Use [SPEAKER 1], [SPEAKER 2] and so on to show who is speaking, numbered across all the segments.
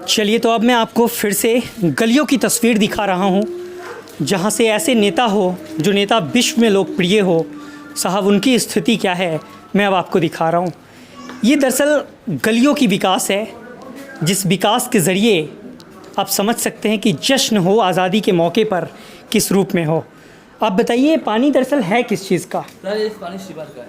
[SPEAKER 1] चलिए, तो अब मैं आपको फिर से गलियों की तस्वीर दिखा रहा हूँ जहाँ से ऐसे नेता हो जो नेता विश्व में लोकप्रिय हो, साहब उनकी स्थिति क्या है मैं अब आपको दिखा रहा हूँ। ये दरअसल गलियों की विकास है, जिस विकास के ज़रिए आप समझ सकते हैं कि जश्न हो आज़ादी के मौके पर किस रूप में हो। आप बताइए, पानी दरअसल है किस चीज़ का?
[SPEAKER 2] सर ये पानी शिवर का है।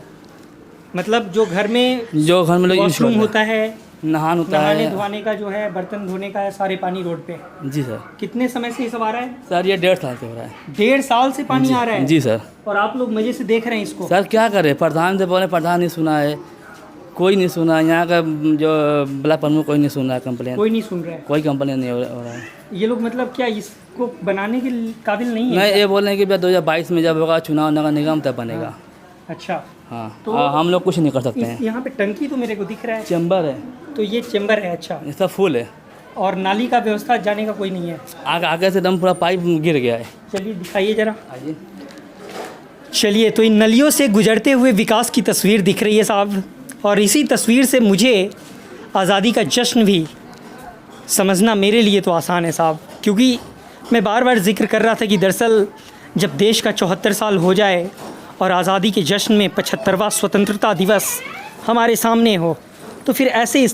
[SPEAKER 1] मतलब जो घर में
[SPEAKER 2] लोग
[SPEAKER 1] वॉशरूम होता है,
[SPEAKER 2] नहान होता
[SPEAKER 1] नहाने
[SPEAKER 2] है,
[SPEAKER 1] धोने का जो है, बर्तन धोने का है, सारे पानी रोड पे।
[SPEAKER 2] जी सर।
[SPEAKER 1] कितने समय से ये सब आ रहा है?
[SPEAKER 2] सर ये 1.5 साल से हो रहा है।
[SPEAKER 1] 1.5 साल से पानी आ रहा है?
[SPEAKER 2] जी सर।
[SPEAKER 1] और आप लोग मजे से देख रहे हैं इसको?
[SPEAKER 2] सर क्या करें, प्रधान से बोले, प्रधान नहीं सुना है, कोई नहीं सुना। यहाँ का जो ब्लॉक प्रमुख कोई नहीं सुन रहा है कंप्लेन,
[SPEAKER 1] कोई नहीं सुन रहा है।
[SPEAKER 2] कोई कंप्लेन नहीं हो रहा है।
[SPEAKER 1] ये लोग मतलब क्या इसको बनाने के काबिल नहीं है?
[SPEAKER 2] नहीं, ये बोल रहे हैं कि 2022 में जब होगा चुनाव नगर निगम तब बनेगा।
[SPEAKER 1] अच्छा।
[SPEAKER 2] हाँ,
[SPEAKER 1] तो
[SPEAKER 2] हम लोग कुछ नहीं कर सकते हैं।
[SPEAKER 1] यहाँ पे टंकी तो मेरे को दिख रहा है,
[SPEAKER 2] चैम्बर है,
[SPEAKER 1] तो ये चैम्बर है। अच्छा।
[SPEAKER 2] ये सब फुल है।
[SPEAKER 1] और नाली का व्यवस्था जाने का कोई नहीं है?
[SPEAKER 2] आगे से एकदम पूरा पाइप गिर गया है।
[SPEAKER 1] चलिए दिखाइए ज़रा।
[SPEAKER 2] आइए।
[SPEAKER 1] चलिए, तो इन नलियों से गुजरते हुए विकास की तस्वीर दिख रही है साहब, और इसी तस्वीर से मुझे आज़ादी का जश्न भी समझना मेरे लिए तो आसान है साहब, क्योंकि मैं बार बार जिक्र कर रहा था कि दरअसल जब देश का 74 साल हो जाए और आज़ादी के जश्न में 75वां स्वतंत्रता दिवस हमारे सामने हो, तो फिर ऐसे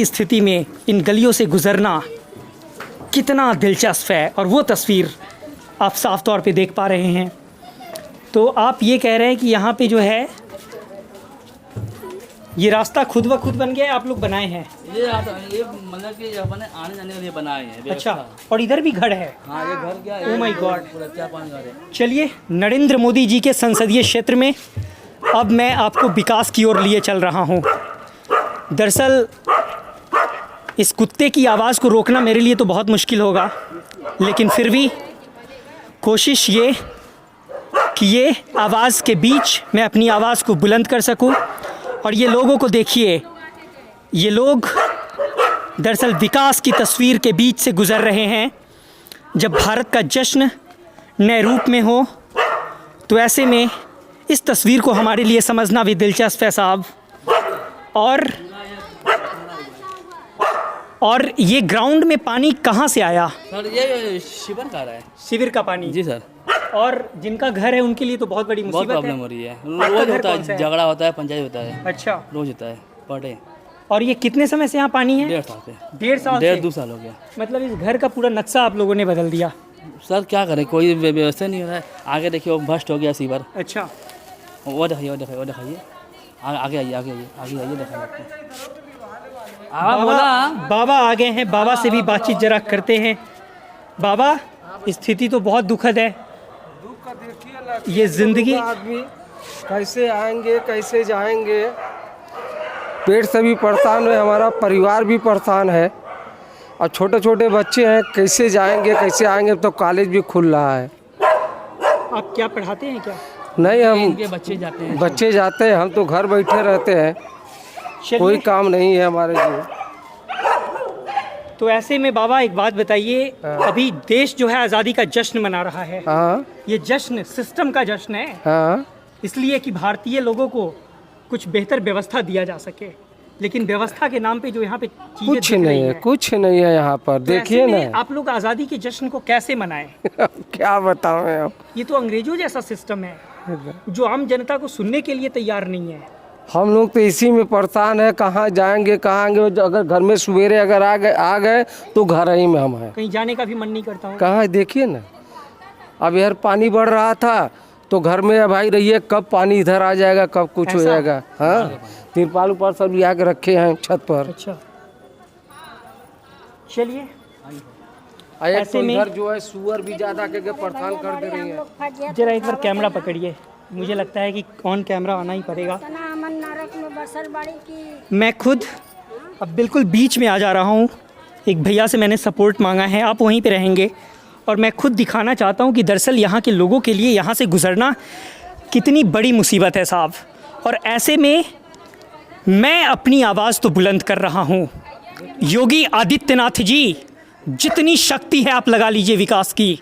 [SPEAKER 1] स्थिति में इन गलियों से गुज़रना कितना दिलचस्प है। और वो तस्वीर आप साफ तौर पे देख पा रहे हैं। तो आप ये कह रहे हैं कि यहाँ पे जो है ये रास्ता खुद ब खुद बन गया है, आप लोग बनाए हैं?
[SPEAKER 2] ये मतलब कि अपने आने जाने के लिए बनाए हैं।
[SPEAKER 1] अच्छा। और इधर भी घर है?
[SPEAKER 2] हाँ, ये घर क्या है?
[SPEAKER 1] Oh my God.
[SPEAKER 2] पूरा 4-5 घर है।
[SPEAKER 1] चलिए, नरेंद्र मोदी जी के संसदीय क्षेत्र में अब मैं आपको विकास की ओर लिए चल रहा हूँ। दरअसल इस कुत्ते की आवाज़ को रोकना मेरे लिए तो बहुत मुश्किल होगा, लेकिन फिर भी कोशिश ये कि ये आवाज़ के बीच मैं अपनी आवाज़ को बुलंद कर सकूं। और ये लोगों को देखिए, ये लोग दरअसल विकास की तस्वीर के बीच से गुज़र रहे हैं। जब भारत का जश्न नए रूप में हो, तो ऐसे में इस तस्वीर को हमारे लिए समझना भी दिलचस्प है साहब। और ये ग्राउंड में पानी कहाँ से आया?
[SPEAKER 2] सर ये शिवर का रहा है।
[SPEAKER 1] शिविर का पानी?
[SPEAKER 2] जी सर।
[SPEAKER 1] और जिनका घर है उनके लिए तो बहुत बड़ी
[SPEAKER 2] बहुत
[SPEAKER 1] मुसीबत
[SPEAKER 2] प्रॉब्लम
[SPEAKER 1] है।
[SPEAKER 2] हो रही है।
[SPEAKER 1] आपका
[SPEAKER 2] रोज
[SPEAKER 1] घर
[SPEAKER 2] होता
[SPEAKER 1] कौन सा
[SPEAKER 2] है,
[SPEAKER 1] है?
[SPEAKER 2] झगड़ा होता है, पंचायत होता है।
[SPEAKER 1] अच्छा।
[SPEAKER 2] रोज होता है, पर डे।
[SPEAKER 1] और ये कितने समय से यहाँ पानी है?
[SPEAKER 2] 1.5 साल से।
[SPEAKER 1] 1.5 साल से?
[SPEAKER 2] 1.5-2 साल हो गया।
[SPEAKER 1] मतलब इस घर का पूरा नक्शा आप लोगों ने बदल दिया?
[SPEAKER 2] सर क्या करें, कोई व्यवस्था नहीं हो रहा है। आगे देखिए, वो भ्रष्ट हो गया सीवर।
[SPEAKER 1] अच्छा।
[SPEAKER 2] वो दिखाइए, वो दिखाइए, वो दिखाइए। आगे आइए, आगे आइए, आगे आइए, दिखाइए आपको।
[SPEAKER 1] बाबा आ गए हैं, बाबा से भी बातचीत जरा करते हैं। बाबा, स्थिति तो बहुत दुखद है।
[SPEAKER 3] दुख का देखिए ना,
[SPEAKER 1] ये जिंदगी
[SPEAKER 3] आदमी कैसे आएंगे कैसे जाएंगे। पेट से भी परेशान है, हमारा परिवार भी परेशान है, और छोटे छोटे बच्चे हैं, कैसे जाएंगे कैसे आएंगे। तो कॉलेज भी खुल रहा है।
[SPEAKER 1] आप क्या पढ़ाते हैं क्या?
[SPEAKER 3] नहीं, हम
[SPEAKER 2] इनके बच्चे जाते हैं।
[SPEAKER 3] बच्चे जाते हैं, हम तो घर बैठे रहते हैं, कोई काम नहीं है हमारे लिए।
[SPEAKER 1] तो ऐसे में बाबा एक बात बताइए, अभी देश जो है आज़ादी का जश्न मना रहा है।
[SPEAKER 3] हाँ
[SPEAKER 1] ये जश्न सिस्टम का जश्न है,
[SPEAKER 3] हाँ।
[SPEAKER 1] इसलिए कि भारतीय लोगों को कुछ बेहतर व्यवस्था दिया जा सके, लेकिन व्यवस्था के नाम पे जो यहाँ पे चीजें
[SPEAKER 3] कुछ
[SPEAKER 1] दिख रही
[SPEAKER 3] नहीं है,
[SPEAKER 1] हैं,
[SPEAKER 3] कुछ नहीं है यहाँ पर।
[SPEAKER 1] तो
[SPEAKER 3] देखिए
[SPEAKER 1] ऐसे में
[SPEAKER 3] ना,
[SPEAKER 1] आप लोग आज़ादी के जश्न को कैसे मनाएं?
[SPEAKER 3] क्या बताएं हम।
[SPEAKER 1] ये तो अंग्रेजों जैसा सिस्टम है जो आम जनता को सुनने के लिए तैयार नहीं है।
[SPEAKER 3] हम लोग तो इसी में परेशान है, कहाँ जाएंगे कहाँ आएंगे। अगर घर में सवेरे अगर आ गए तो घर ही में हम हैं,
[SPEAKER 1] कहीं जाने का भी मन नहीं करता हूँ।
[SPEAKER 3] कहाँ। देखिए ना, अब यार पानी बढ़ रहा था तो घर में भाई रहिए, कब पानी इधर आ जाएगा, कब कुछ हो जाएगा। हाँ, तिरपाल ऊपर सब लिया के रखे हैं छत पर।
[SPEAKER 1] अच्छा। चलिए,
[SPEAKER 3] ऐसे में इधर जो है सुअर भी ज्यादा करके परेशान कर दे रही है।
[SPEAKER 1] जरा एक बार कैमरा पकड़िए, मुझे लगता है कि ऑन कैमरा आना ही पड़ेगा। मैं खुद अब बिल्कुल बीच में आ जा रहा हूँ। एक भैया से मैंने सपोर्ट मांगा है, आप वहीं पे रहेंगे, और मैं खुद दिखाना चाहता हूँ कि दरअसल यहाँ के लोगों के लिए यहाँ से गुज़रना कितनी बड़ी मुसीबत है साहब। और ऐसे में मैं अपनी आवाज़ तो बुलंद कर रहा हूँ। योगी आदित्यनाथ जी, जितनी शक्ति है आप लगा लीजिए विकास की,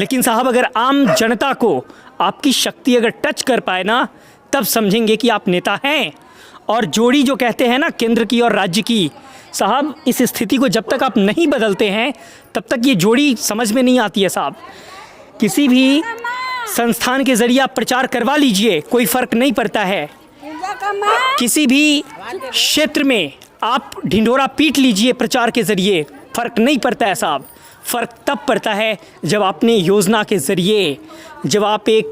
[SPEAKER 1] लेकिन साहब अगर आम जनता को आपकी शक्ति अगर टच कर पाए ना, तब समझेंगे कि आप नेता हैं। और जोड़ी जो कहते हैं ना केंद्र की और राज्य की, साहब इस स्थिति को जब तक आप नहीं बदलते हैं तब तक ये जोड़ी समझ में नहीं आती है साहब। किसी भी संस्थान के ज़रिए आप प्रचार करवा लीजिए, कोई फ़र्क नहीं पड़ता है। किसी भी क्षेत्र में आप ढिंढोरा पीट लीजिए प्रचार के ज़रिए, फ़र्क नहीं पड़ता है साहब। फ़र्क तब पड़ता है जब आपने योजना के ज़रिए, जब आप एक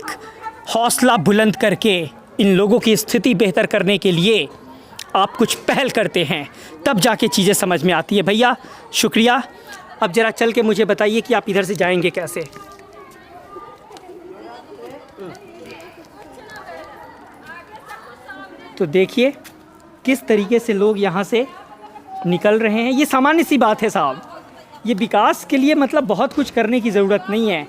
[SPEAKER 1] हौसला बुलंद करके इन लोगों की स्थिति बेहतर करने के लिए आप कुछ पहल करते हैं, तब जाके चीज़ें समझ में आती है। भैया शुक्रिया। अब ज़रा चल के मुझे बताइए कि आप इधर से जाएंगे कैसे। तो देखिए किस तरीके से लोग यहाँ से निकल रहे हैं। ये सामान्य सी बात है साहब, ये विकास के लिए मतलब बहुत कुछ करने की ज़रूरत नहीं है।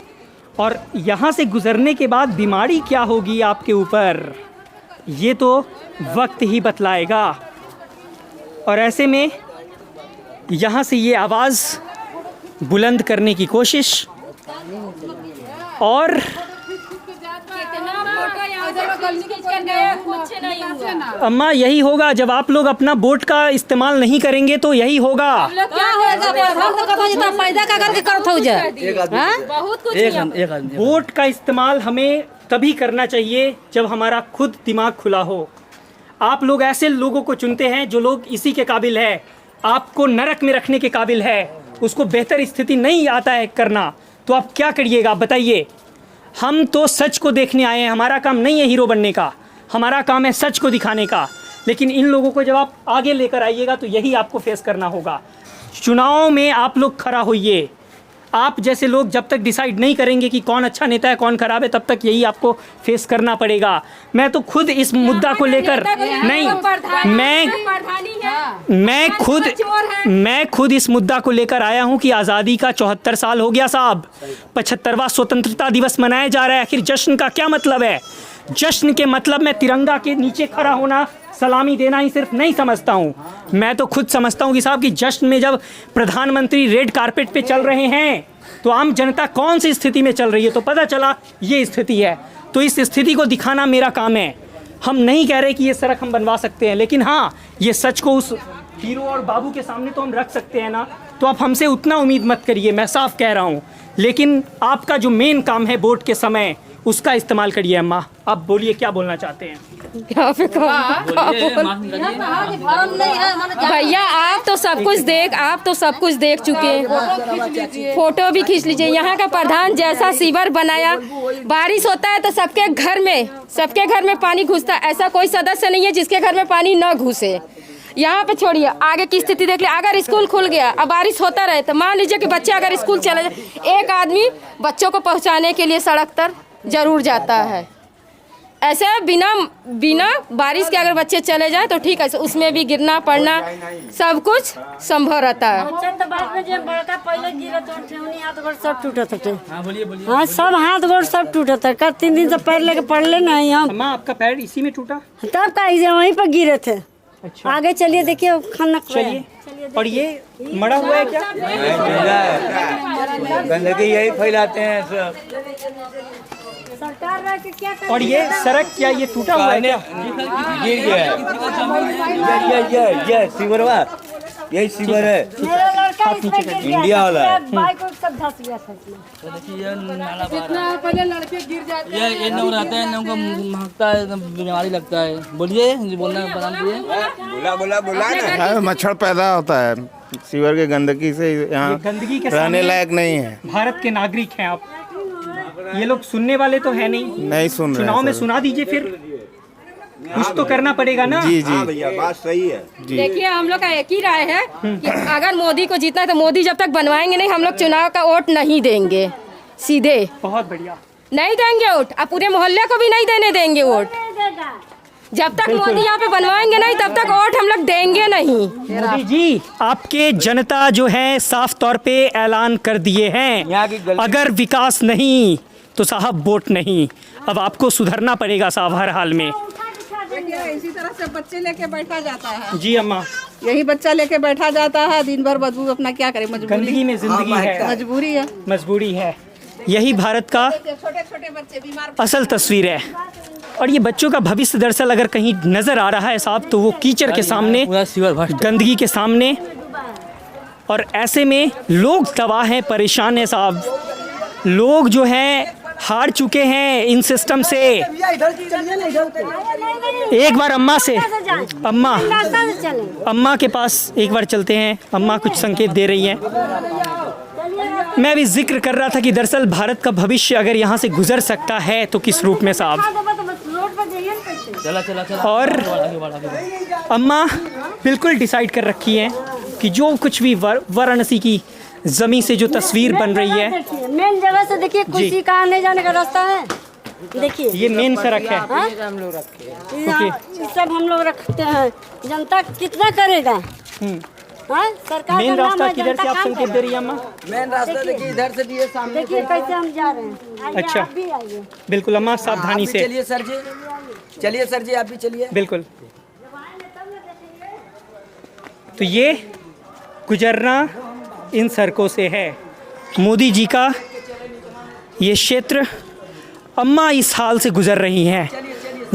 [SPEAKER 1] और यहाँ से गुज़रने के बाद बीमारी क्या होगी आपके ऊपर, ये तो वक्त ही बतलाएगा। और ऐसे में यहाँ से ये आवाज़ बुलंद करने की कोशिश, और अम्मा यही होगा जब आप लोग अपना वोट का इस्तेमाल नहीं करेंगे तो यही होगा।
[SPEAKER 4] क्या होगा? फायदा का करके करत हो जाए। बहुत कुछ
[SPEAKER 1] वोट का इस्तेमाल हमें तभी करना चाहिए जब हमारा खुद दिमाग खुला हो। आप लोग ऐसे लोगों को चुनते हैं जो लोग इसी के काबिल है, आपको नरक में रखने के काबिल है, उसको बेहतर स्थिति नहीं आता है करना, तो आप क्या करिएगा बताइए। हम तो सच को देखने आए हैं, हमारा काम नहीं है हीरो बनने का, हमारा काम है सच को दिखाने का। लेकिन इन लोगों को जब आप आगे लेकर आइएगा तो यही आपको फेस करना होगा। चुनाव में आप लोग खड़ा होइए। आप जैसे लोग जब तक डिसाइड नहीं करेंगे कि कौन अच्छा नेता है कौन खराब है, तब तक यही आपको फेस करना पड़ेगा। मैं तो खुद इस मुद्दा को लेकर नहीं, मैं खुद इस मुद्दा को लेकर आया हूं कि आज़ादी का 74 साल हो गया साहब, 75वां स्वतंत्रता दिवस मनाया जा रहा है। आखिर जश्न का क्या मतलब है? जश्न के मतलब मैं तिरंगा के नीचे खड़ा होना, सलामी देना ही सिर्फ नहीं समझता हूँ। मैं तो खुद समझता हूँ कि साहब कि जश्न में जब प्रधानमंत्री रेड कारपेट पे चल रहे हैं तो आम जनता कौन सी स्थिति में चल रही है, तो पता चला ये स्थिति है। तो इस स्थिति को दिखाना मेरा काम है। हम नहीं कह रहे कि ये सड़क हम बनवा सकते हैं, लेकिन हाँ ये सच को उस हीरो और बाबू के सामने तो हम रख सकते हैं ना। तो आप हमसे उतना उम्मीद मत करिए, मैं साफ कह रहा हूँ। लेकिन आपका जो मेन काम है वोट के समय, उसका इस्तेमाल करिए। अम्मा आप बोलिए, क्या बोलना चाहते हैं?
[SPEAKER 4] भैया आप तो सब कुछ देख चुके हैं। फोटो भी खींच लीजिए। यहाँ का प्रधान जैसा सीवर बनाया, बारिश होता है तो सबके घर में पानी घुसता है। ऐसा कोई सदस्य नहीं है जिसके घर में पानी न घुसे। यहाँ पे छोड़िए, आगे की स्थिति देख लीजिए। अगर स्कूल खुल गया, अब बारिश होता रहे तो मान लीजिए कि बच्चे अगर स्कूल चले जाए, एक आदमी बच्चों को पहुँचाने के लिए सड़क पर जरूर जाता है। ऐसे बिना बारिश के अगर बच्चे चले जाएं तो ठीक है, उसमें भी गिरना पड़ना सब कुछ संभव रहता है।
[SPEAKER 5] हाँ सब हाथ गोड़ सब टूटा था। कल 3 दिन से पैर लेके पड़ ले नहीं हम।
[SPEAKER 1] अम्मा आपका पैर इसी में टूटा?
[SPEAKER 5] तब का वहीं पर गिरे थे।
[SPEAKER 1] अच्छा
[SPEAKER 5] आगे चलिए, देखिए खाना
[SPEAKER 1] चलिए। और ये मरा हुआ है क्या?
[SPEAKER 6] गंदगी यही फैलाते हैं सब।
[SPEAKER 5] सरकार के क्या
[SPEAKER 1] और ये सड़क क्या ये टूटा हुआ है क्या?
[SPEAKER 6] गिर गया है। ये सीवरवा, यही सीवर है, इंडिया वाला है।
[SPEAKER 5] बाइक सब धस गया था।
[SPEAKER 2] पहले लड़के गिर जाते हैं, ये लोग रहते हैं, लोगों को महकता है, बीमारी लगता है। बोलिए, बोलना
[SPEAKER 6] बोला ना। मच्छर पैदा होता है सीवर के गंदगी से। यहाँ
[SPEAKER 1] गंदगी के
[SPEAKER 6] रहने लायक नहीं है।
[SPEAKER 1] भारत के नागरिक हैं आप, ये लोग सुनने वाले तो है नहीं
[SPEAKER 6] सुन रहे।
[SPEAKER 1] चुनाव में सुना दीजिए, फिर कुछ तो करना पड़ेगा ना।
[SPEAKER 6] जी भैया बात सही है।
[SPEAKER 4] देखिए हम लोग का एक ही राय है कि अगर मोदी को जीतना है तो मोदी जब तक बनवाएंगे नहीं, हम लोग चुनाव का वोट नहीं देंगे। सीधे
[SPEAKER 1] बहुत बढ़िया,
[SPEAKER 4] नहीं देंगे वोट। अब पूरे मोहल्ले को भी नहीं देने देंगे वोट। जब तक मोदी यहाँ पे बनवाएंगे नहीं तब तक वोट हम लोग देंगे नहीं।
[SPEAKER 1] मोदी जी आपके जनता जो है साफ तौर पे ऐलान कर दिए हैं, अगर विकास नहीं तो साहब वोट नहीं। अब आपको सुधरना पड़ेगा साहब हर हाल में।
[SPEAKER 7] इसी तरह से बच्चे लेके बैठा जाता है।
[SPEAKER 1] जी अम्मा,
[SPEAKER 7] यही बच्चा लेके बैठा जाता है दिन भर, बदबू अपना क्या करे,
[SPEAKER 1] गंदगी में जिंदगी है,
[SPEAKER 7] मजबूरी है।
[SPEAKER 1] यही भारत का
[SPEAKER 7] छोटे छोटे बच्चे बीमार
[SPEAKER 1] असल तस्वीर है। और ये बच्चों का भविष्य दरअसल अगर कहीं नज़र आ रहा है साहब तो वो कीचड़ के सामने,
[SPEAKER 2] पूरा सीवर भस्ट
[SPEAKER 1] गंदगी के सामने, और ऐसे में लोग तबाह हैं, परेशान हैं साहब। लोग जो हैं हार चुके हैं इन सिस्टम से। एक बार अम्मा से, अम्मा के पास एक बार चलते हैं। अम्मा कुछ संकेत दे रही हैं। मैं भी जिक्र कर रहा था कि दरअसल भारत का भविष्य अगर यहाँ से गुजर सकता है तो किस रूप में साहब।
[SPEAKER 2] चला चला चला।
[SPEAKER 1] और अम्मा बिल्कुल डिसाइड कर रखी है कि जो कुछ भी वाराणसी की ज़मीन से जो तस्वीर बन रही है,
[SPEAKER 5] मेन जगह से देखिए कुर्सी का आने जाने का रास्ता है। देखिए
[SPEAKER 1] ये मेन सड़क है।
[SPEAKER 5] यहाँ सब हम लोग रखते हैं। जनता कितना करेगा? हाँ, सरकार
[SPEAKER 1] मेन
[SPEAKER 5] का नाम
[SPEAKER 1] रास्ता
[SPEAKER 5] है,
[SPEAKER 1] किधर
[SPEAKER 5] जनता
[SPEAKER 1] से आप
[SPEAKER 5] काम
[SPEAKER 1] संकेत दे रही है अम्मा?
[SPEAKER 3] मेन रास्ता देखिए इधर से भी है, सामने
[SPEAKER 5] देखिए कैसे हम जा रहे हैं। आइए,
[SPEAKER 1] अच्छा।
[SPEAKER 5] आप भी आइए।
[SPEAKER 1] बिल्कुल अम्मा, सावधानी से।
[SPEAKER 3] चलिए सर जी, चलिए सर जी, आप भी चलिए।
[SPEAKER 1] बिल्कुल। तो ये गुजरना इन सड़कों से है। मोदी जी का ये क्षेत्र, अम्मा इस हाल से गुजर रही हैं।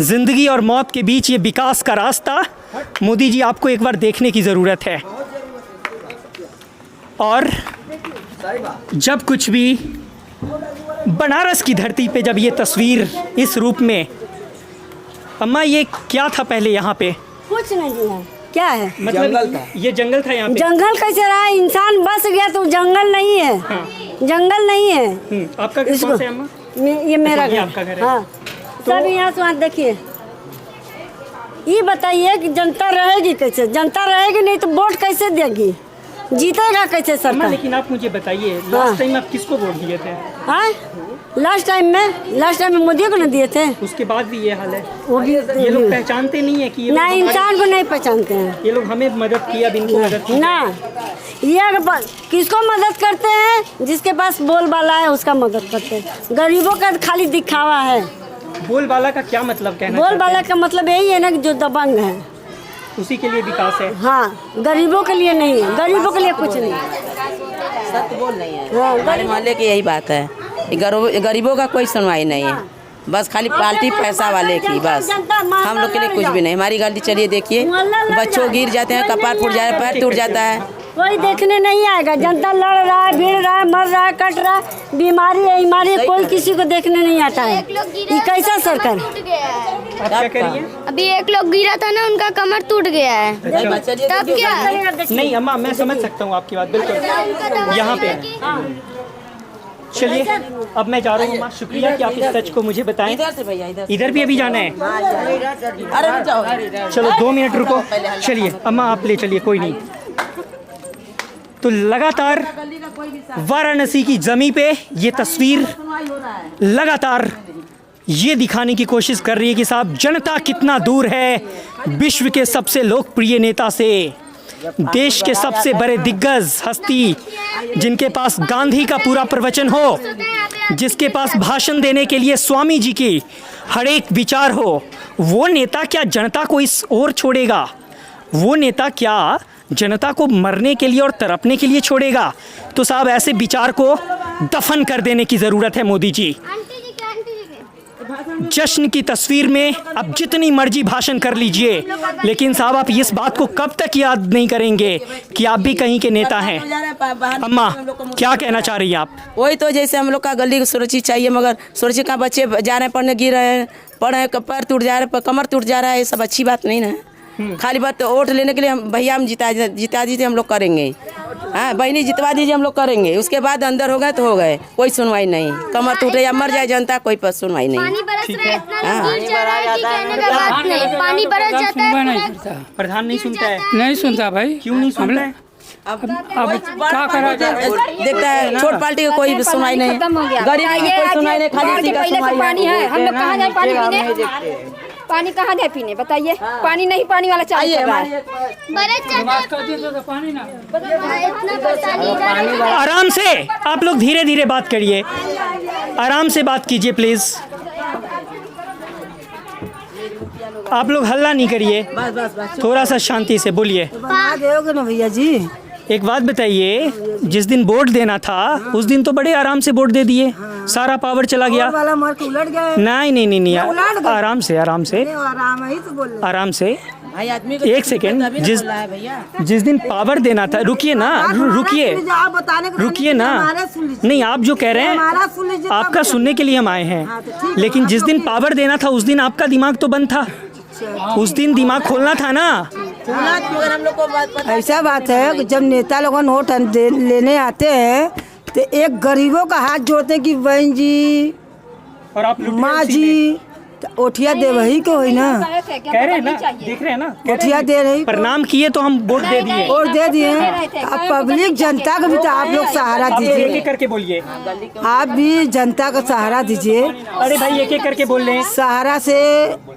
[SPEAKER 1] ज़िंदगी और मौत के बीच ये विकास का रास्ता मोदी जी आपको एक बार देखने की ज़रूरत है। और जब कुछ भी बनारस की धरती पे जब ये तस्वीर इस रूप में, अम्मा ये क्या था पहले यहाँ पे?
[SPEAKER 5] कुछ नहीं है। क्या है?
[SPEAKER 1] मतलब ये जंगल था यहाँ पे?
[SPEAKER 5] जंगल कैसे रहा? इंसान बस गया तो जंगल नहीं है।
[SPEAKER 1] हाँ।
[SPEAKER 5] जंगल नहीं है।
[SPEAKER 1] आपका घर कौन सा है अम्मा?
[SPEAKER 5] ये मेरा
[SPEAKER 1] ये
[SPEAKER 5] घर।
[SPEAKER 1] आपका घर है।
[SPEAKER 5] हाँ। सब यहाँ से वहाँ देखिए। ये बताइए कि जनता रहेगी कैसे? जनता रहेगी नहीं तो वोट कैसे देगी? जीतेगा कैसे
[SPEAKER 1] अम्मा
[SPEAKER 5] सरकार?
[SPEAKER 1] लेकिन आप मुझे बताइए,
[SPEAKER 5] हाँ।
[SPEAKER 1] लास्ट टाइम आप किसको वोट दिए थे?
[SPEAKER 5] हाँ? लास्ट टाइम में मोदी को न दिए थे।
[SPEAKER 1] उसके बाद भी ये हाल है।
[SPEAKER 5] वो भी
[SPEAKER 1] ये लोग पहचानते नहीं है कि ये लोग
[SPEAKER 5] ना,
[SPEAKER 1] हमारे-
[SPEAKER 5] इंसान को नहीं पहचानते हैं।
[SPEAKER 1] ये लोग हमें मदद किया, अब इनको मदद की।
[SPEAKER 5] ना, ये अगर किसको मदद करते हैं? जिसके पास बोलबाला है उसका मदद करते हैं। गरीबों का खाली दिखावा है।
[SPEAKER 1] बोलबाला का क्या मतलब कहना
[SPEAKER 5] बोलबाला
[SPEAKER 1] चाहते
[SPEAKER 5] का मतलब यही है ना कि जो दबंग है,
[SPEAKER 1] हैं? उसी के लिए विकास है।
[SPEAKER 5] हाँ, गरीबों के लिए नहीं है। गरीबों के लिए कुछ नहीं।
[SPEAKER 8] सत्य बोल रही है।
[SPEAKER 5] हाँ,
[SPEAKER 8] हमारे मोहल्ले की यही बात है। गरीबों का कोई सुनवाई नहीं है, बस खाली पार्टी पैसा वाले की बस। हम लोग के लिए कुछ भी नहीं। हमारी गलती चलिए देखिए, बच्चों गिर जाते हैं, कपार फूट जाता है, पैर टूट जाता है।
[SPEAKER 5] कोई देखने नहीं आएगा। जनता लड़ रहा है, भिड़ रहा है, मर रहा है, कट रहा है, बीमारी है, बीमारी, कोई किसी को देखने नहीं आता है। ये कैसा सरकार?
[SPEAKER 1] आप क्या करिए?
[SPEAKER 9] अभी एक लोग गिरा था ना, उनका कमर टूट गया है। तब क्या?
[SPEAKER 1] नहीं अम्मा, मैं समझ सकता हूँ आपकी बात बिल्कुल। यहाँ पे चलिए, अब मैं जा रहा हूँ अम्मा। शुक्रिया कि आप इस सच को मुझे बताएं।
[SPEAKER 8] इधर से भैया, इधर
[SPEAKER 1] इधर भी अभी जाना है?
[SPEAKER 8] अरे जाओ।
[SPEAKER 1] चलो 2 मिनट रुको। चलिए अम्मा, आप ले चलिए, कोई नहीं। तो लगातार वाराणसी की ज़मीं पे ये तस्वीर लगातार ये दिखाने की कोशिश कर रही है कि साहब जनता कितना दूर है विश्व के सबसे लोकप्रिय नेता से, देश के सबसे बड़े दिग्गज हस्ती, जिनके पास गांधी का पूरा प्रवचन हो, जिसके पास भाषण देने के लिए स्वामी जी की हर एक विचार हो, वो नेता क्या जनता को इस ओर छोड़ेगा? वो नेता क्या जनता को मरने के लिए और तड़पने के लिए छोड़ेगा? तो साहब ऐसे विचार को दफन कर देने की ज़रूरत है मोदी जी। जश्न की तस्वीर में आप जितनी मर्जी भाषण कर लीजिए, लेकिन साहब आप इस बात को कब तक याद नहीं करेंगे कि आप भी कहीं के नेता हैं? अम्मा क्या कहना चाह रही हैं आप?
[SPEAKER 8] वही तो, जैसे हम लोग का गली सुरक्षित चाहिए, मगर सुरक्षित का बच्चे जा रहे हैं पढ़ने, गिर रहे हैं, पढ़ रहे हैं, पैर टूट जा रहे हैं, कमर टूट जा रहा है, ये सब अच्छी बात नहीं ना। खाली बात वोट लेने के लिए हम भैया हम जिता दीजिए, हम लोग करेंगे। हाँ बहनी जितवा दीजिए, हम लोग करेंगे। उसके बाद अंदर हो गए तो हो गए, कोई सुनवाई नहीं। कमर टूटे या मर जाए जनता, कोई पर सुनवाई नहीं।
[SPEAKER 9] पानी बरस रहा है, इतना गिर जा रहा है कि कहने का बात नहीं। पानी बरस जाता है।
[SPEAKER 1] प्रधान नहीं सुनता है?
[SPEAKER 10] नहीं सुनता भाई।
[SPEAKER 1] क्यों नहीं सुनता है?
[SPEAKER 10] अब क्या करा जाए?
[SPEAKER 8] देखता है छोट पार्टी का कोई सुनवाई नहीं, गरीब की कोई सुनवाई नहीं, खाली इसी का सुनवाई
[SPEAKER 4] पानी है। हम लोग कहाँ जाए पानी पीने? पानी कहाँ जाए पीने बताइए? पानी नहीं, पानी वाला चाहिए।
[SPEAKER 9] बरस जाता है
[SPEAKER 10] पानी ना।
[SPEAKER 9] इतना परेशानी।
[SPEAKER 1] आराम से आप लोग धीरे धीरे बात करिए, आराम से बात कीजिए प्लीज। आप लोग हल्ला नहीं करिए, थोड़ा सा शांति से बोलिए।
[SPEAKER 5] दोगे ना भैया जी?
[SPEAKER 1] एक बात बताइए, जिस दिन वोट देना था उस दिन तो बड़े आराम से वोट दे दिए, सारा पावर चला गया।
[SPEAKER 5] वाला मार के उलट गए।
[SPEAKER 1] नहीं,
[SPEAKER 5] उलट गए।
[SPEAKER 1] आराम से
[SPEAKER 5] आराम ही तो बोल रहे।
[SPEAKER 1] आराम से।
[SPEAKER 8] भाई आदमी को
[SPEAKER 1] एक सेकेंड, जिस दिन पावर देना था, रुकिए ना, रुकिए ना, नहीं आप जो कह रहे हैं आपका सुनने के लिए हम आए हैं, लेकिन जिस दिन पावर देना था उस दिन आपका दिमाग तो बंद था, उस दिन दिमाग खोलना था ना।
[SPEAKER 8] हम लोग को
[SPEAKER 5] ऐसा बात है कि जब नेता लोगों वोट लेने आते हैं तो एक गरीबों का हाथ जोड़ते कि बहन जी
[SPEAKER 1] और आप
[SPEAKER 5] माँ जी ओठिया दे वही को हुई ना,
[SPEAKER 1] कह रहे हैं ना, देख रहे हैं ना,
[SPEAKER 5] ओठिया दे रही
[SPEAKER 1] प्रणाम किए तो हम वोट दे दिए।
[SPEAKER 5] वोट दे दिए। अब पब्लिक जनता को भी तो आप लोग सहारा
[SPEAKER 1] एक
[SPEAKER 5] दीजिए,
[SPEAKER 1] एक करके बोलिए।
[SPEAKER 5] आप भी जनता का सहारा दीजिए।
[SPEAKER 1] अरे भाई एक एक करके बोल रहे हैं।
[SPEAKER 5] सहारा से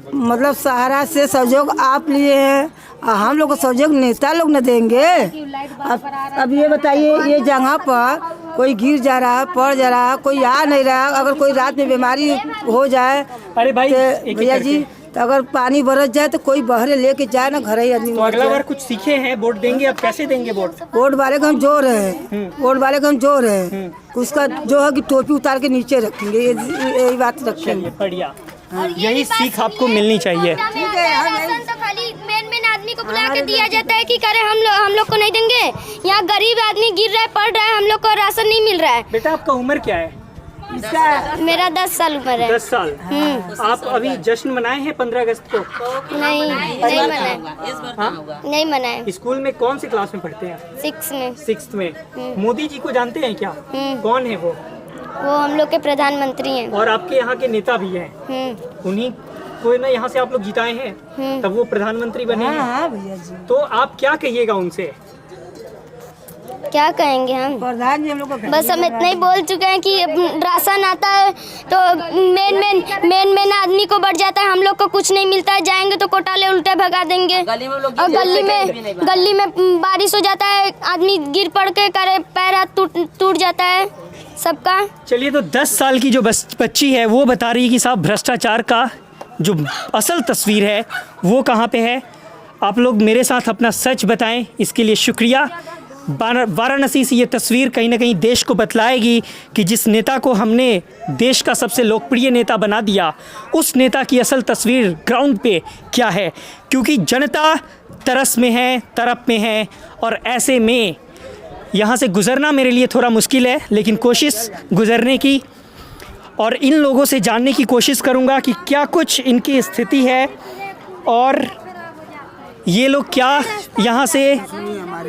[SPEAKER 5] मतलब सहारा से सहयोग आप लिए हैं, हम लोग को सहयोग नेता लोग न देंगे। अब ये बताइए, ये जगह पर कोई गिर जा रहा है, पड़ जा रहा है, कोई आ नहीं रहा, अगर कोई रात में बीमारी हो जाए,
[SPEAKER 1] अरे भाई
[SPEAKER 5] तो भैया जी तो अगर पानी बरस जाए तो कोई बहरे लेके जाए ना, घर ही आदमी।
[SPEAKER 1] तो अगला बार कुछ सीखे हैं, वोट देंगे, अब कैसे देंगे वोट?
[SPEAKER 5] वोट वाले को हम जोर है, वोट वाले को हम जोर है, उसका जो है कि टोपी उतार के नीचे रखेंगे, यही बात रखेंगे।
[SPEAKER 1] बढ़िया, यही सीख आपको मिलनी चाहिए।
[SPEAKER 9] राशन तो खाली मेन आदमी को बुला के दिया जाता है कि करे हम लोग को नहीं देंगे। यहाँ गरीब आदमी गिर रहा है, पड़ रहा है, हम लोग को राशन नहीं मिल रहा है।
[SPEAKER 1] बेटा आपका उम्र क्या है?
[SPEAKER 9] मेरा 10 साल उम्र है।
[SPEAKER 1] 10 साल। आप अभी जश्न मनाए हैं 15 अगस्त को?
[SPEAKER 9] नहीं मनाए, नहीं मनाए।
[SPEAKER 1] स्कूल में कौन सी क्लास में पढ़ते हैं? 6th में। मोदी जी को जानते हैं क्या? कौन है वो
[SPEAKER 9] हम लोग के प्रधानमंत्री हैं।
[SPEAKER 1] और आपके यहाँ के नेता भी हैं, उन्हीं को ना यहाँ से आप लोग जिताए हैं, तब वो प्रधानमंत्री बने हैं। तो आप क्या कहिएगा उनसे?
[SPEAKER 9] क्या कहेंगे हम?
[SPEAKER 5] प्रधान जी हम लोग को
[SPEAKER 9] बस हम इतना ही बोल चुके हैं कि राशन आता है तो मेन आदमी को बढ़ जाता है, हम लोग को कुछ नहीं मिलता है, जाएंगे तो कोटाले उल्टे भगा देंगे। और गली में बारिश हो जाता है, आदमी गिर पड़ के करे पैर हाथ टूट जाता है सबका।
[SPEAKER 1] चलिए, तो 10 साल की जो बच्ची है वो बता रही है कि साहब भ्रष्टाचार का जो असल तस्वीर है वो कहाँ पे है। आप लोग मेरे साथ अपना सच बताएं, इसके लिए शुक्रिया। वाराणसी से ये तस्वीर कहीं ना कहीं देश को बतलाएगी कि जिस नेता को हमने देश का सबसे लोकप्रिय नेता बना दिया, उस नेता की असल तस्वीर ग्राउंड पे क्या है, क्योंकि जनता तरस में है, तड़प में है, और ऐसे में यहाँ से गुज़रना मेरे लिए थोड़ा मुश्किल है, लेकिन कोशिश गुज़रने की और इन लोगों से जानने की कोशिश करूँगा कि क्या कुछ इनकी स्थिति है और ये लोग क्या यहाँ से।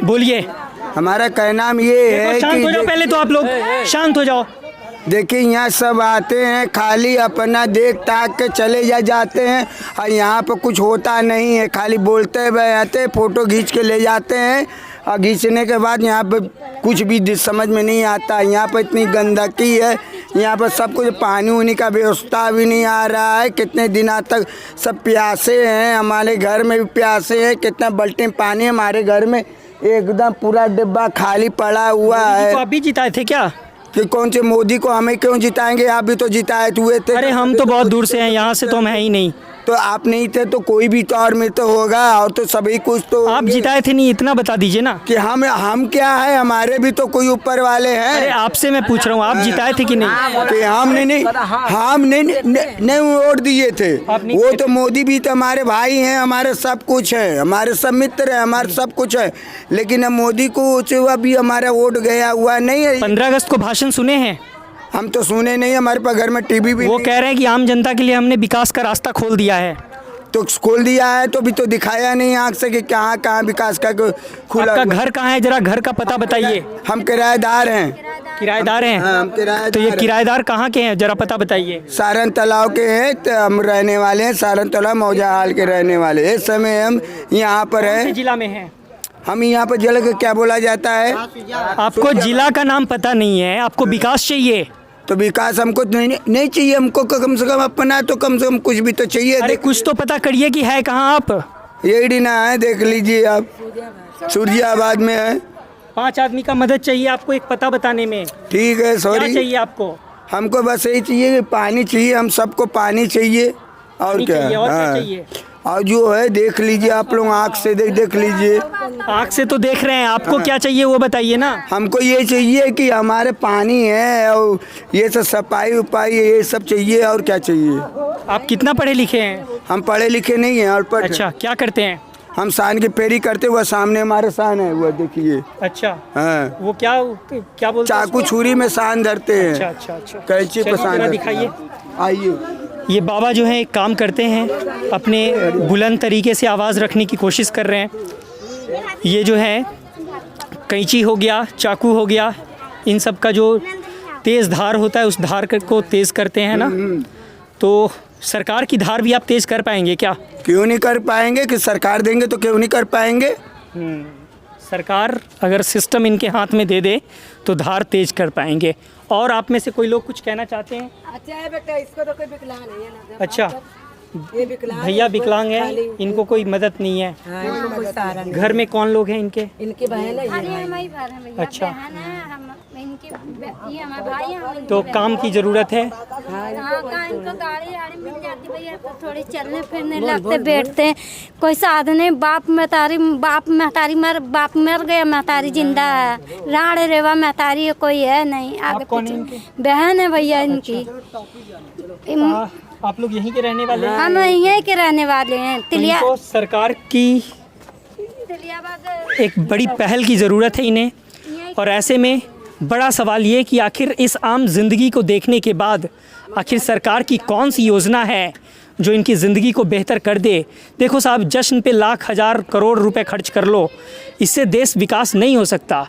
[SPEAKER 1] बोलिए।
[SPEAKER 11] हमारा कहना ये है
[SPEAKER 1] शांत हो जाओ, पहले तो आप लोग शांत हो जाओ।
[SPEAKER 11] देखिए, यहाँ सब आते हैं, खाली अपना देख ताक के चले जाते हैं, और यहाँ पर कुछ होता नहीं है, खाली बोलते आते, फोटो खींच के ले जाते हैं, और खींचने के बाद यहाँ पे कुछ भी समझ में नहीं आता। यहाँ पर इतनी गंदगी है, यहाँ पर सब कुछ पानी उनी का व्यवस्था भी नहीं आ रहा है। कितने दिनों तक सब प्यासे हैं, हमारे घर में भी प्यासे हैं, कितना बाल्टी पानी हमारे घर में एकदम पूरा डिब्बा खाली पड़ा हुआ है।
[SPEAKER 1] तो आप भी जिताए थे क्या?
[SPEAKER 11] कि कौन से मोदी को हमें क्यों जिताएंगे? आप भी तो जिताए हुए थे।
[SPEAKER 1] अरे हम तो बहुत दूर से हैं, यहाँ से तो हम है ही नहीं।
[SPEAKER 11] तो आप नहीं थे तो कोई भी तौर में तो होगा, और तो सभी कुछ तो
[SPEAKER 1] आप जिताए थे नहीं, इतना बता दीजिए ना।
[SPEAKER 11] कि हम क्या है, हमारे भी तो कोई ऊपर वाले हैं।
[SPEAKER 1] अरे आपसे मैं पूछ रहा हूँ, आप जिताए थे कि नहीं?
[SPEAKER 11] कि हम नहीं वोट दिए थे। वो तो मोदी भी तो हमारे भाई हैं, हमारे सब कुछ है, हमारे सब मित्र हैं, हमारे सब कुछ है, लेकिन हम मोदी को अभी हमारा वोट गया हुआ नहीं है।
[SPEAKER 1] 15 अगस्त को भाषण सुने हैं?
[SPEAKER 11] हम तो सुने नहीं, हमारे पास घर में टीवी भी
[SPEAKER 1] वो कह रहे हैं कि आम जनता के लिए हमने विकास का रास्ता खोल दिया है।
[SPEAKER 11] तो खोल दिया है तो भी तो दिखाया नहीं आँख से कि कहाँ विकास का खुला।
[SPEAKER 1] आपका घर कहाँ है, जरा घर का पता बताइए।
[SPEAKER 11] हम किराएदार हैं।
[SPEAKER 1] किराएदार हैं?
[SPEAKER 11] हाँ, हम किराएदार।
[SPEAKER 1] तो ये किराएदार कहाँ के हैं, जरा पता बताइए।
[SPEAKER 11] सारण तालाब के हैं, तो हम रहने वाले हैं सारण तालाब मौजा हाल के रहने वाले। इस समय हम यहाँ पर हैं।
[SPEAKER 1] जिला में हैं
[SPEAKER 11] हम? यहाँ पर जिला क्या बोला जाता है?
[SPEAKER 1] आपको जिला का नाम पता नहीं है, आपको विकास चाहिए।
[SPEAKER 11] तो विकास हमको नहीं चाहिए, हमको कम से कम अपना तो कम से कम कुछ भी तो चाहिए।
[SPEAKER 1] अरे कुछ तो पता करिए कि है कहाँ आप।
[SPEAKER 11] यही ना है, देख लीजिए आप, सूर्याबाद में है।
[SPEAKER 1] 5 आदमी का मदद चाहिए आपको एक पता बताने में।
[SPEAKER 11] ठीक है, सॉरी।
[SPEAKER 1] क्या चाहिए आपको?
[SPEAKER 11] हमको बस यही चाहिए कि पानी चाहिए, हम सबको पानी चाहिए। और क्या?
[SPEAKER 1] और क्या चाहिए?
[SPEAKER 11] और जो है देख लीजिए आप लोग आँख से देख लीजिए।
[SPEAKER 1] आँख से तो देख रहे हैं, आपको क्या चाहिए वो बताइए ना।
[SPEAKER 11] हमको ये चाहिए कि हमारे पानी है और ये सब सफाई उपाई ये सब चाहिए, और क्या चाहिए।
[SPEAKER 1] आप कितना पढ़े लिखे हैं?
[SPEAKER 11] हम पढ़े लिखे नहीं हैं और
[SPEAKER 1] अच्छा, क्या करते हैं?
[SPEAKER 11] हम सान की पेरी करते हुए, सामने हमारे सान है वो देखिए।
[SPEAKER 1] अच्छा,
[SPEAKER 11] हाँ,
[SPEAKER 1] वो क्या बोलते हैं?
[SPEAKER 11] चाकू छुरी में सान धरते हैं।
[SPEAKER 1] अच्छा अच्छा अच्छा,
[SPEAKER 11] कैंची पे सान धरते हैं।
[SPEAKER 1] दिखाइए।
[SPEAKER 11] आइए,
[SPEAKER 1] ये बाबा जो है एक काम करते हैं, अपने बुलंद तरीके से आवाज़ रखने की कोशिश कर रहे हैं। ये जो है कैंची हो गया, चाकू हो गया, इन सब का जो तेज़ धार होता है उस धार को तेज़ करते हैं ना। तो सरकार की धार भी आप तेज़ कर पाएंगे क्या?
[SPEAKER 11] क्यों नहीं कर पाएंगे, कि सरकार देंगे तो क्यों नहीं कर पाएंगे।
[SPEAKER 1] सरकार अगर सिस्टम इनके हाथ में दे दे तो धार तेज कर पाएंगे। और आप में से कोई लोग कुछ कहना चाहते हैं?
[SPEAKER 5] अच्छा है बेटा, इसको तो कोई विकलांग नहीं है ना।
[SPEAKER 1] अच्छा,
[SPEAKER 5] ये विकलांग
[SPEAKER 1] भैया विकलांग हैं, इनको कोई मदद नहीं है।
[SPEAKER 5] हाँ, इनको कोई सहारा नहीं।
[SPEAKER 1] घर में कौन लोग हैं इनके?
[SPEAKER 5] इनकी बहन है,
[SPEAKER 1] अच्छा, तो काम की ज़रूरत है।
[SPEAKER 9] इनको गाड़ी मिल जाती भैया, तो थोड़ी चलने फिरने लगते बैठते हैं। कोई साधन नहीं, बाप महतारी बाप मर गया, महतारी जिंदा है, राड़ रेवा महतारी कोई है नहीं। आगे
[SPEAKER 1] कौन है इनके?
[SPEAKER 9] बहन है भैया इनकी।
[SPEAKER 1] आप लोग यहीं के रहने वाले हैं?
[SPEAKER 9] हम यहीं के रहने वाले हैं। तिलिया
[SPEAKER 1] इनको सरकार की एक बड़ी पहल की ज़रूरत है इन्हें। और ऐसे में बड़ा सवाल ये कि आखिर इस आम जिंदगी को देखने के बाद आखिर सरकार की कौन सी योजना है जो इनकी ज़िंदगी को बेहतर कर दे। देखो साहब, जश्न पे लाख हज़ार करोड़ रुपए खर्च कर लो, इससे देश विकास नहीं हो सकता।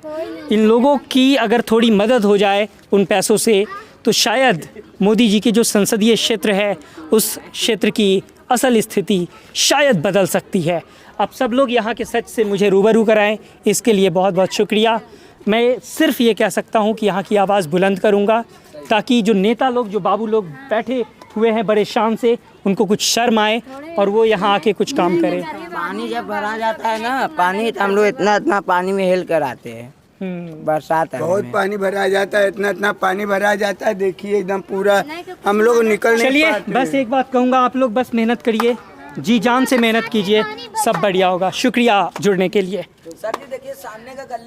[SPEAKER 1] इन लोगों की अगर थोड़ी मदद हो जाए उन पैसों से, तो शायद मोदी जी के जो संसदीय क्षेत्र है उस क्षेत्र की असल स्थिति शायद बदल सकती है। आप सब लोग यहाँ के सच से मुझे रूबरू कराएं, इसके लिए बहुत बहुत शुक्रिया। मैं सिर्फ ये कह सकता हूँ कि यहाँ की आवाज़ बुलंद करूँगा, ताकि जो नेता लोग, जो बाबू लोग बैठे हुए हैं बड़े शान से, उनको कुछ शर्म आए और वो यहाँ आके कुछ काम करें।
[SPEAKER 8] पानी जब भरा जाता है ना, पानी तो हम लोग इतना पानी में हिल कर आते हैं। बरसात है,
[SPEAKER 11] बहुत पानी भरा जाता है, इतना पानी भरा जाता है, देखिए एकदम पूरा हम लोग निकल नहीं
[SPEAKER 1] चलिए,
[SPEAKER 11] पाते।
[SPEAKER 1] बस एक बात कहूँगा, आप लोग बस मेहनत करिए, जी जान से मेहनत कीजिए, सब बढ़िया होगा। शुक्रिया जुड़ने के लिए।
[SPEAKER 8] सर जी देखिए सामने का गली